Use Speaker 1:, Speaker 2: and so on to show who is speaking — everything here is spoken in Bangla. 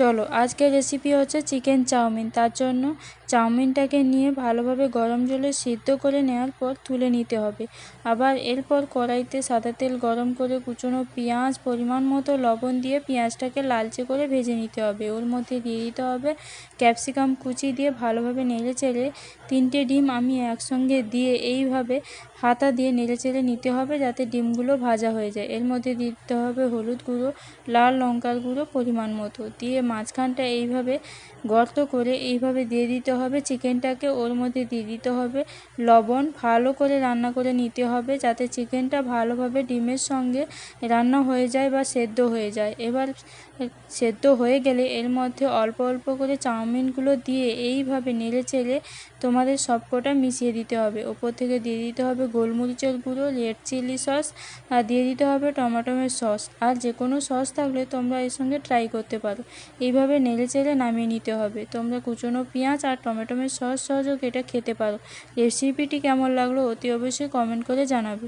Speaker 1: চলো আজকের রেসিপি হচ্ছে চিকেন চাউমিন। তার জন্য চাউমিনটাকে নিয়ে ভালোভাবে গরম জলে সিদ্ধ করে নেওয়ার পর তুলে নিতে হবে। আবার এরপর কড়াইতে সাদা তেল গরম করে কুচনো পেঁয়াজ, পরিমাণ মতো লবণ দিয়ে পেঁয়াজটাকে লালচে করে ভেজে নিতে হবে। ওর মধ্যে দিয়ে দিতে হবে ক্যাপসিকাম কুচি দিয়ে ভালোভাবে নেড়ে চেড়ে 3টে ডিম আমি একসঙ্গে দিয়ে এইভাবে হাতা দিয়ে নেড়ে চেড়ে নিতে হবে যাতে ডিমগুলো ভাজা হয়ে যায়। এর মধ্যে দিতে হবে হলুদ গুঁড়ো, লাল লঙ্কার গুঁড়ো পরিমাণ মতো দিয়ে মাঝখানটা এইভাবে গর্ত করে এইভাবে দিয়ে দিতে হবে চিকেনটাকে। ওর মধ্যে দিয়ে দিতে হবে লবণ। ভালো করে রান্না করে নিতে হবে যাতে চিকেনটা ভালোভাবে ডিমের সঙ্গে রান্না হয়ে যায় বা সেদ্ধ হয়ে যায়। এবার সেদ্ধ হয়ে গেলে এর মধ্যে অল্প অল্প করে চাউমিনগুলো দিয়ে এইভাবে নেড়ে চেড়ে তোমাদের সবকটা মিশিয়ে দিতে হবে। ওপর থেকে দিয়ে দিতে হবে গোলমরিচের গুঁড়ো, রেড চিলি সস, আর দিয়ে দিতে হবে টমেটোমের সস। আর যে কোনো সস থাকলে তোমরা এর সঙ্গে ট্রাই করতে পারো। এইভাবে নেড়ে চেড়ে নামিয়ে নিতে হবে। তোমরা কুচনো পেঁয়াজ আর টমেটোমের সস সহযোগে এটা খেতে পারো। রেসিপিটি কেমন লাগলো অতি অবশ্যই কমেন্ট করে জানাবে।